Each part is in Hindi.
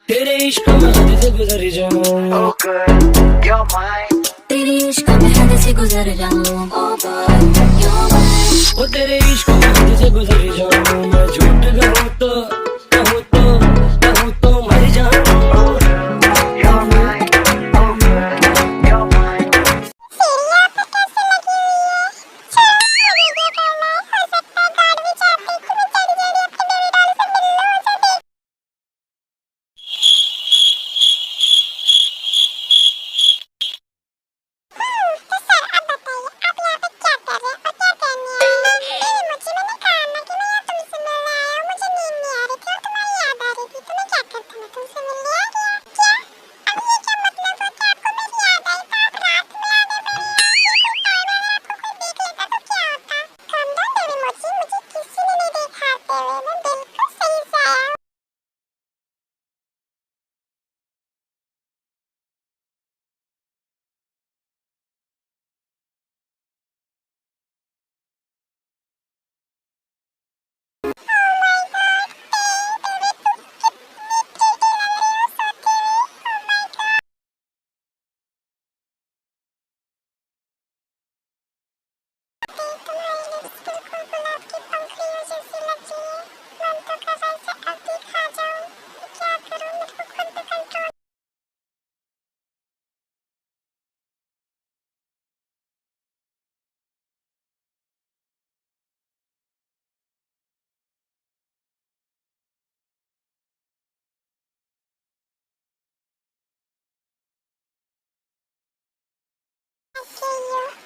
तेरे इश्क में हद से गुजर जाऊं। Oh girl, you're mine. तेरे इश्क में हद से गुजर जाऊं। Oh boy, you're mine. वो तेरे इश्क में हद से गुजर जाऊं। मैं झूठ कहूँ तो मर जाऊं। Oh girl, you're mine. Oh girl, you're mine.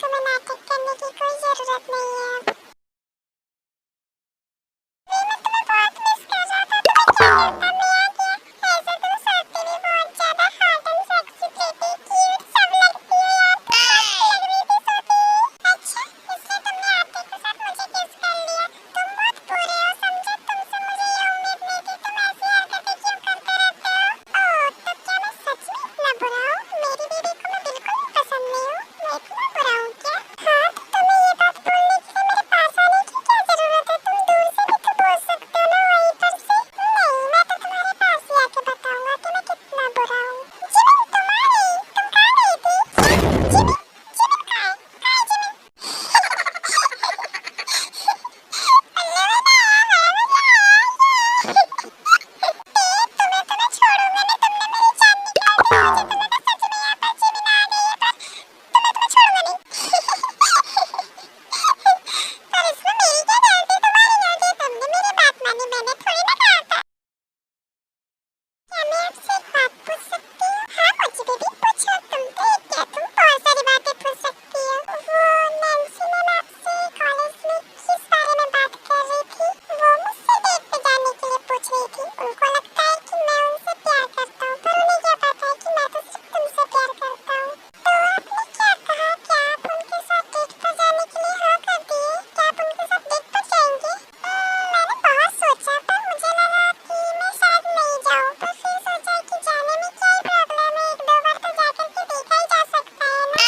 तुम्हें नाटक करने की कोई जरूरत नहीं है। मैं तुम्हें बहुत मिस कर रहा था। तुम्हें क्या लगता मैं आ गया? ऐसे तुम सोती भी बहुत ज्यादा hot and sexy pretty cute सब लगती हो यार। तुम मस्त लग रही थी सोती हुई। अच्छा इसलिए तुमने आरती के साथ मुझे किस कर लिया? तुम बहुत बुरे हो समझे। तुमसे मुझे ये उम्मीद नहीं थी। तुम ऐसी हरकतें क्यों करते रहते हो? ओह तो क्या मैं सच में इतना बुरा हूँ? मेरी बीवी को मैं बिल्कुल भी पसंद नहीं हूँ। मैं इतना बुरा हूँ क्या? हाँ तुम्हें ये बात बोलने के लिए मेरे पास आने की क्या जरूरत है? तुम दूर से भी तो बोल सकते हो ना वहीं पर से। नहीं मैं तो तुम्हारे पास ही आके बताऊंगा कि मैं कितना बुरा हूँ। जिमिन तुम आ गई? तुम कहाँ गई थी? जिमिन जिमिन कहाँ है? कहाँ है जिमिन? तुम्हें तो मैं छोड़ूंगा नहीं। तुमने मेरी जान निकाल दी। मुझे तो लगा सच में यहाँ पर जिमिन आ गई है पर तुम्हें तो मैं छोड़ूंगा नहीं। पर इसमें मेरी क्या गलती? तुम्हारी गलती। तुमने मेरी बात मानी। मैंने थोड़ी ना कहा था। क्या मैं आपसे एक बात पूछ सकती हूँ? हाँ मुझे बेबी पूछो। तुम तो क्या तुम बहुत सारी बातें पूछ सकती हो। वो नैन्सी मैम आपसे कॉलेज में किस बारे में बात कर रही थी? वो मुझसे डेट पे जाने के लिए पूछ रही थी। उनको लगता है कि मैं उनसे प्यार करता हूँ पर उन्हें क्या पता है कि मैं तो सिर्फ तुमसे प्यार करता हूँ। तो आपने क्या कहा? क्या आप उनके साथ डेट पर जाने के लिए हाँ कर दिए? क्या आप उनके साथ डेट पर जाएंगे? मैंने बहुत सोचा पर मुझे लगा कि मैं शायद नहीं जाऊँ। पर फिर सोचा कि जाने में क्या ही प्रॉब्लम है। एक दो बार तो जाकर के देखा ही जा सकता है ना।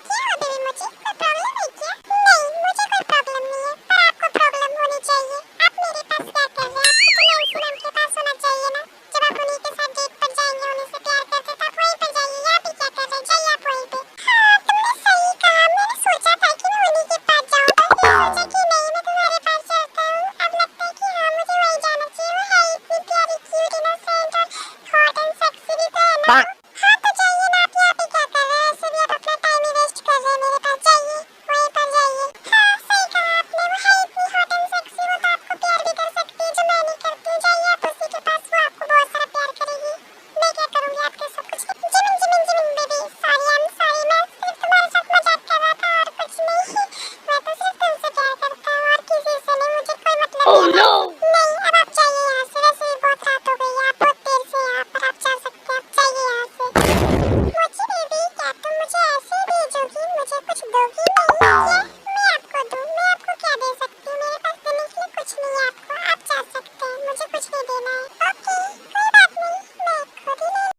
क्या हो बेबी मुझे कोई प्रॉब्लम है क्या? नहीं मुझे कोई प्रॉब्लम नहीं है पर आपको प्रॉब्लम होनी चाहिए। आप मेरे पास क्या कर रहे हैं? आपको तो नैन्सी मैम के पास होना चाहिए ना। जब आप उन्हीं के साथ डेट पर जाएंगे उन्हीं से प्यार करते तो आप वहीं पर जाइए। यहाँ भी क्या कर रहे हैं? जाइए आप वहीं पे। हाँ तुमने सही कहा। मैंने सोचा था कि मैं उन्हीं के पास जाऊँ पर फिर सोचा कि नहीं मैं तुम्हारे पास चलता हूँ। अब लगता है कि हाँ मुझे वहीं जाना चाहिए। वो है इतनी प्यारी क्यूट इनोसेंट और हॉट एंड सेक्सी भी तो है ना। हाँ तो जाइए ना। आप यहाँ पे क्या कर रहे हैं? ऐसे भी आप अपना टाइम ही वेस्ट कर रहे हैं मेरे पास। जाइए वहीं पर जाइए। हाँ सही कहा आपने। वो है इतनी हॉट एंड सेक्सी। वो तो आपको प्यार भी कर सकती है जो मैं नहीं करती हूँ। जाइए आप उसी के पास। वो आपको बहुत सारा प्यार करेगी। मैं क्या करूँगी आपके सब कुछ? Jimin Jimin Jimin baby sorry I am sorry. मैं सिर्फ तुम्हारे साथ मजाक कर रहा था और कुछ नहीं। मैं तो सिर्फ तुमसे प्यार करता हूँ और किसी से नहीं। मुझे कोई मतलब नहीं है। नहीं अब आप जाइए यहाँ से। वैसे भी बहुत रात हो गई है। आप बहुत देर से यहाँ पर आप जा सकते हैं। आप जाइए यहाँ से। मुझे बेबी क्या तुम मुझे ऐसे ही भेजोगी? मुझे कुछ दोगी नहीं क्या? मैं आपको दूँ? मैं आपको क्या दे सकती हूँ? मेरे पास देने के लिए कुछ नहीं है आपको। आप जा सकते हैं। मुझे कुछ नहीं देना है। ओके कोई बात नहीं। मैं खुद ही ले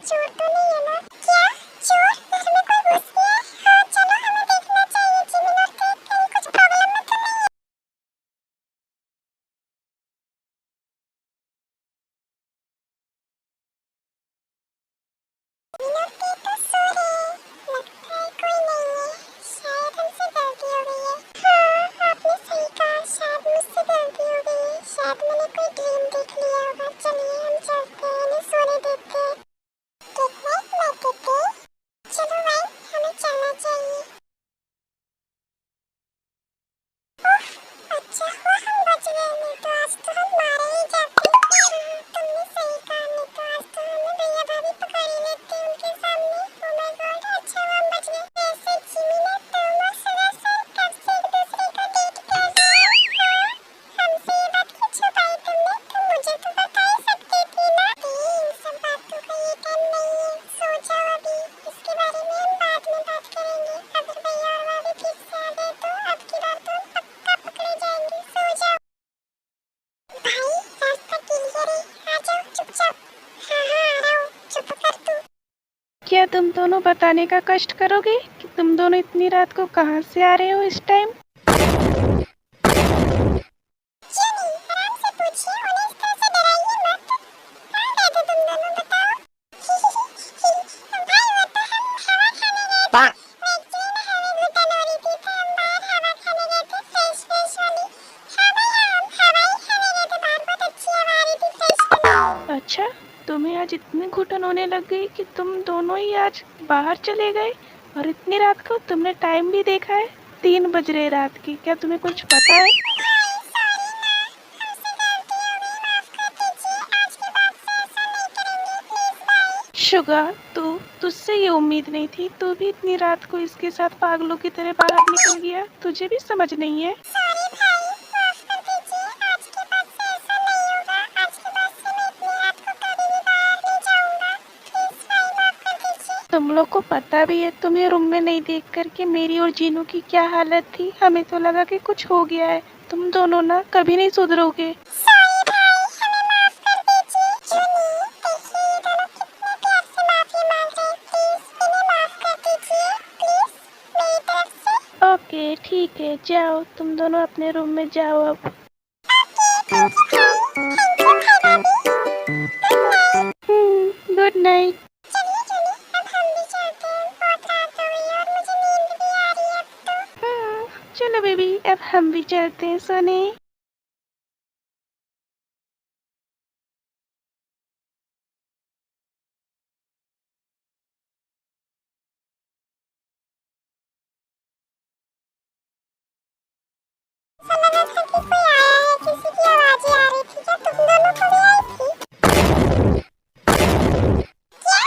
चोर तो नहीं है ना? क्या चोर? घर में कोई घुस गया है? हाँ चलो हमें देखना चाहिए जिमिन और क्रेग, कहीं कुछ प्रॉब्लम में तो नहीं है। जिमिन और क्रेग तो सो रहे हैं, लगता है कोई नहीं है, शायद हमसे गलती हो गई है। हाँ आपने सही कहा, शायद मुझसे गलती हो गई है, शायद मैंने कोई ड्रीम देख लिया होगा। चलिए हम चलते हैं, इन्हें सोने देते हैं। कितने लगते? चलो भाई हमें चलना चाहिए। अच्छा हुआ हम बच गए, नहीं तो आज तो हम मारे ही जाते। तुमने सही कहा, नहीं तो आज तो हमें भैया भाभी पकड़ ही लेते उनके सामने। ओह माय गॉड, अच्छा हुआ हम बच गए। ऐसे जिमिन और तुम और सुदर्शन कब से एक दूसरे का डेट कर रहे हो? हाँ हमसे ये बात क्यों छुपाई तुमने? तुम मुझे तो बता ही सकती थी ना। इन सब बातों का ये टाइम नहीं है, सो जाओ अभी, इसके बारे में हम बाद में बात करेंगे। अगर भैया और भाभी ठीक से आ गए तो अब की बार तो हम पक्का पकड़े जाएंगे। सो जाओ भाई, रास्ता क्लियर है, आ जाओ चुपचाप। हाँ आ रहा हूँ, चुप कर तू। क्या तुम दोनों बताने का कष्ट करोगे कि तुम दोनों इतनी रात को कहाँ से आ रहे हो इस टाइम? क्यों नहीं, आराम से पूछिए, उन्हें इस तरह से डराइए मत। कहाँ गए थे तुम दोनों बताओ? भाई वो तो हम हवा खाने गए थे। एक्चुअली ना हमें घुटन हो रही थी तो हम बाहर हवा खाने गए थे, फ्रेश फ्रेश वाली। हाँ भाई हाँ, हम हवा ही खाने गए थे बाहर, बहुत अच्छी हवा आ रही थी, फ्रेश वाली। अच्छा, तुम्हें आज इतनी घुटन होने लग गई कि तुम दोनों ही आज बाहर चले गए? और इतनी रात को तुमने टाइम भी देखा है? 3 बज रहे रात की, क्या तुम्हें कुछ पता है? भाई सॉरी ना, हमसे गलती हो गई, माफ कर दीजिए, आज के बाद से ऐसा नहीं करेंगे, प्लीज भाई। शुगर, तुझसे ये उम्मीद नहीं थी। तू भी इतनी रात को इसके साथ पागलों की तरह बाहर निकल गया, तुझे भी समझ नहीं है? सॉरी भाई, माफ कर दीजिए, आज के बाद से ऐसा नहीं होगा। आज के बाद से मैं इतनी रात को कभी भी बाहर नहीं जाऊंगा, प्लीज भाई माफ कर दीजिए। तुम लोग को पता भी है तुम्हें रूम में नहीं देख कर के मेरी और जीनू की क्या हालत थी? हमें तो लगा कि कुछ हो गया है। तुम दोनों ना कभी नहीं सुधरोगे। सॉरी भाई, हमें माफ कर दीजिए। जूनी, देखिए ये दोनों कितने प्यार से माफी मांग रहे हैं, प्लीज इन्हें माफ कर दीजिए, प्लीज मेरी तरफ से। ओके ठीक है, जाओ तुम दोनों अपने रूम में जाओ अब। थैंक यू भाई, गुड नाइट। चलिए जूनी, अब हम भी चलते हैं, बहुत रात हो गई है और मुझे नींद भी आ रही है अब तो। चलो बेबी, अब हम भी चलते हैं सोने। ऐसा लगा था कि कोई आया है, किसी की आवाजें आ रही थी, क्या तुम दोनों को भी आई थी? क्या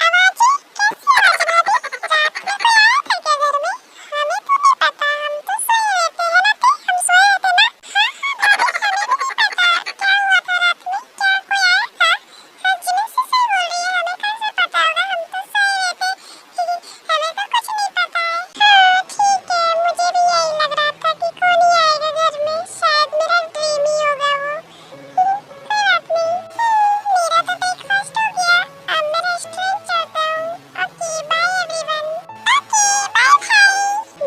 आवाजें? कैसी आवाज भाभी? रात में कोई आया था क्या घर में? हमें तो नहीं पता, हम तो सोए रहते हैं ना, हम सोए रहते ना। हाँ भाभी, हमें भी नहीं पता क्या हुआ था रात में, क्या कोई आया था? हाँ जिमिन से सही बोल रही है, हमें कैसे पता होगा, हम तो सोए रहते। हमें तो कुछ नहीं पता है। हाँ ठीक है, मुझे भी यही लग रहा था कि कौन ही आएगा घर में, शायद मेरा ड्रीम ही होगा वो। कोई बात नहीं। मेरा तो ब्रेकफास्ट हो गया, अब मैं रेस्टोरेंट चलता हूँ। Okay bye everyone. Okay bye भाई।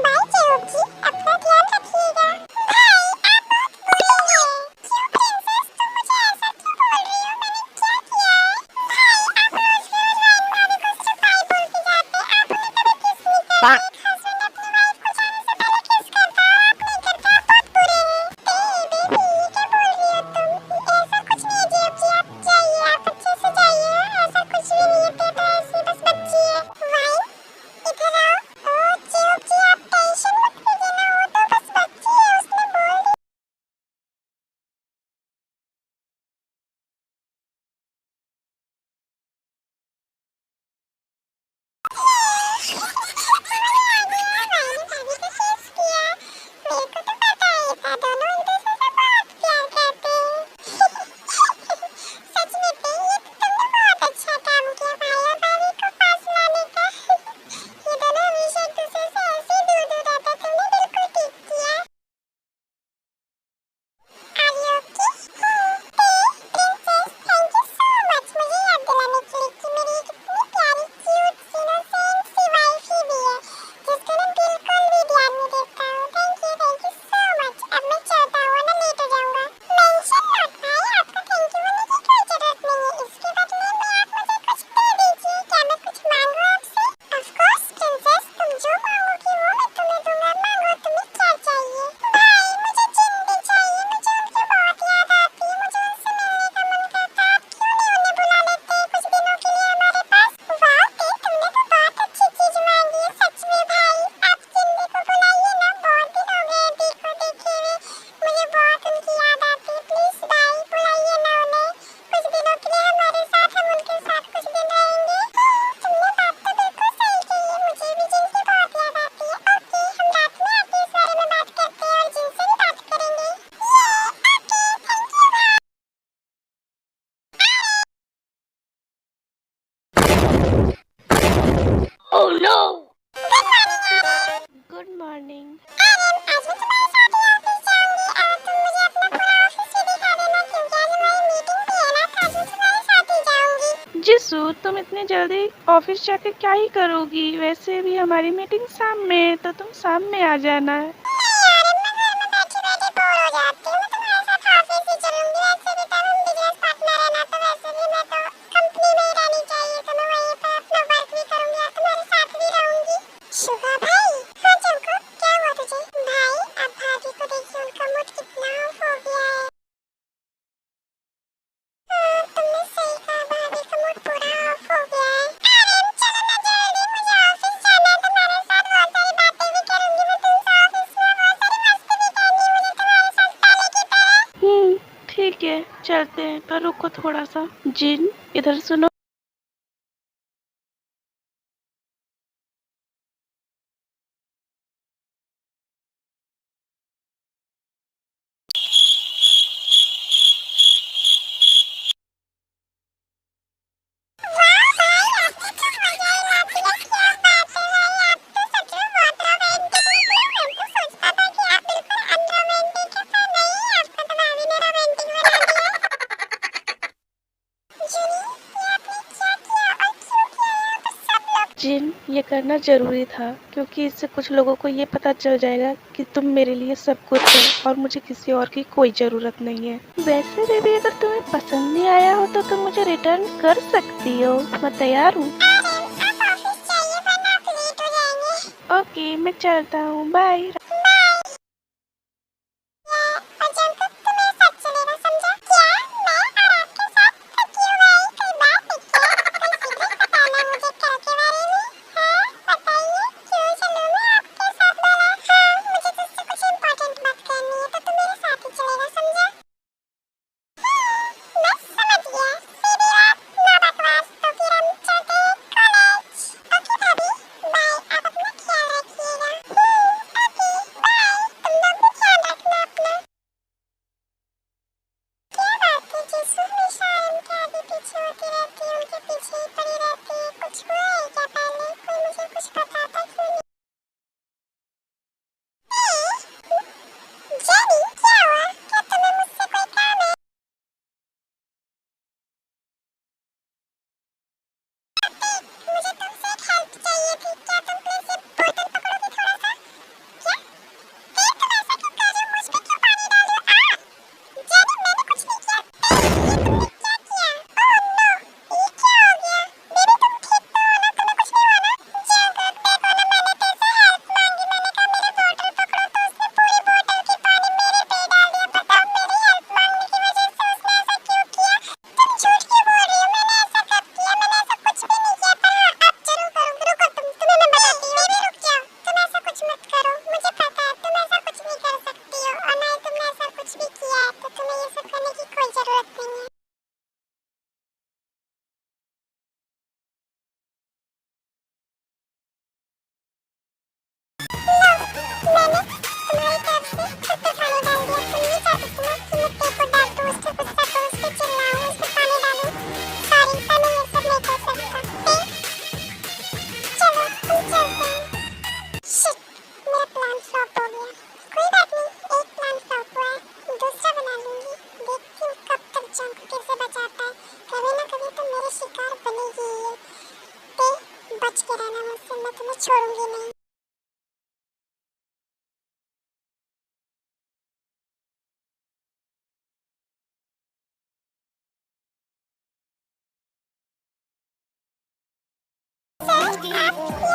बाय चिरोकी, अपना ध्यान रखिएगा। भाई आप बहुत बुरे हैं। क्यों प्रिंसेस, तुम मुझे ऐसा क्यों बोल रही हो? मैंने क्या किया है? भाई आप रोज रोज राइन भाभी को छुपाई बोलते जाते, आपने कभी किस नहीं किया? एक हस्बैंड अपनी वाइफ को जाने से पहले किस करता है, आप नहीं करते, आप बहुत बुरे हैं। बेबी ये क्या बोल रही हो तुम? ऐसा कुछ नहीं है जियोकी, आप जाइए, आप अच्छे से जाइए, ऐसा कुछ भी नहीं है, बेबी ऐसी बस बच्ची है। वाइन इधर आओ। ओ जियोकी आप टेंशन मत लीजिए ना, वो तो बस बच्ची है, उसने बोल दिया। Oh no! Good morning. आज मैं तुम्हारे साथ ही ऑफिस जाऊंगी और तुम मुझे अपना पूरा ऑफिस भी दिखा देना क्योंकि आज हमारी मीटिंग भी है ना, तो आज मैं तुम्हारे साथ ही जाऊंगी। जिसू, तुम इतने जल्दी ऑफिस जाके क्या ही करोगी? वैसे भी हमारी मीटिंग शाम में है, तो तुम शाम में आ जाना। नहीं यार, मैं घर में बैठी बैठी बोर हो जाती हूँ, मैं तुम्हारे साथ ऑफिस ही चलूंगी। वैसे भी तब हम बिजनेस पार्टनर है ना, तो वैसे भी मैं तो कंपनी में ही रहनी चाहिए, तो मैं वहीं पर अपना वर्क भी करूंगी और तुम्हारे साथ भी रहूंगी। शुभा भाई, हाँ चंको, क्या हुआ तुझे? भाई अब भाभी को देखिए, उनका मूड कितना ऑफ हो गया है। हाँ, तुमने सही कहा, भाभी का मूड पूरा ऑफ हो गया है। अरे चलो ना जल्दी, मुझे ऑफिस जाना है, तुम्हारे साथ बहुत सारी बातें भी करूंगी मैं तुमसे ऑफिस में, बहुत सारी मस्ती भी करनी है मुझे तुम्हारे साथ पहले की तरह। ठीक है, चलते हैं, पर रुको थोड़ा सा। जिन, इधर सुनो। वाह भाई, आपने तो मजा ही ला दिया, क्या बात है भाई, आप तो सच में बहुत रोमांटिक निकले। मैं तो सोचता था कि आप बिल्कुल अनरोमांटिक है, पर नहीं, आपको तो भाभी ने रोमांटिक बना दिया। जुनी, ये आपने क्या किया और क्यों किया? यहाँ पर सब लोग जिन, ये करना जरूरी था, क्योंकि इससे कुछ लोगों को ये पता चल जाएगा कि तुम मेरे लिए सब कुछ हो और मुझे किसी और की कोई जरूरत नहीं है। वैसे बेबी, अगर तुम्हें पसंद नहीं आया हो तो तुम मुझे रिटर्न कर सकती हो, मैं तैयार हूँ। आप ऑफिस जाइए वरना आप लेट हो जाएंगे। ओके, मैं चलता हूँ, बाय। और जंकुक तो मेरे साथ चलेगा, समझा? क्या मैं और आपके साथ? तो क्यों भाई, कोई बात है क्या? कोई सीक्रेट बताना मुझे कल के बारे में? हाँ बताइए, क्यों चलूं मैं आपके साथ बोला? हाँ, मुझे तुझसे कुछ इम्पोर्टेंट बात करनी है, तो तू मेरे साथ ही चलेगा, समझा? मैं समझ गया, सीधी बात, ना बकवास, तो फिर हम चलते हैं कॉलेज। ओके भाभी, बाय, आप अपना ख्याल रखिएगा। ओके बाय, तुम लोग भी ख्याल रखना अपना। क्या बात है जिसू, हमेशा इनके आगे पीछे होती रहती है, उनके पीछे ही पड़ी रहती है। कुछ हुआ है क्या पहले? कोई मुझे कुछ बताता क्यों नहीं? जेनी, क्या हुआ? क्या तुम्हें मुझसे कोई काम है? मुझे तुमसे एक हेल्प चाहिए थी, क्या तुम प्लीज ये बोतल पकड़ोगे थोड़ा सा? क्या? फिर तुम ऐसा क्यों कर रहे हो? मुझ पे क्यों पानी डाल रहे हो? जेनी, मैंने कुछ नहीं किया। ये तुमने क्या किया? ओह नो, ये क्या हो गया? बेबी तुम ठीक तो हो ना? तुम्हें कुछ नहीं हुआ ना? जंकुक देखो ना, मैंने तेरे से हेल्प मांगी, मैंने कहा मेरी बोतल पकड़ो, तो उसने पूरी बोतल की पानी मेरे पे ही डाल दिया। बताओ मेरी हेल्प मांगने की वजह से उसने ऐसा क्यों किया? तुम झूठ क्यों बोल रही हो? मैंने ऐसा कब किया? मैंने ऐसा कुछ भी नहीं किया, पर हाँ अब जरूर करूंगी। रुको तुम्हें मैं बताती हूँ। बेबी रुक जाओ, तुम ऐसा कुछ मत करो, मुझे पता है तुम ऐसा कुछ नहीं कर सकती हो, और ना ही तुमने ऐसा कुछ भी किया है, तो तुम्हें ये सब करने की कोई जरूरत नहीं है। मैंने तुम्हारी तरफ से खुद पे पानी डाल दिया। तुम नहीं चाहती थी ना कि मैं तेरे को डांटूं, उस पे गुस्सा करूं, उस पे चिल्लाऊं, उस पे पानी डालूं? सॉरी, पर मैं ये सब नहीं कर सकता। चलो हम चलते हैं। शिट, मेरा प्लान फ्लॉप हो गया। कोई बात नहीं, एक प्लान फ्लॉप हुआ है, दूसरा बना लूंगी। देखती हूँ कब तक जंकुक से बचाता है, कभी ना कभी तो मेरे शिकार बनेगी ही ये। बच के रहना मुझसे, मैं तुम्हें छोड़ूंगी नहीं। सर, आप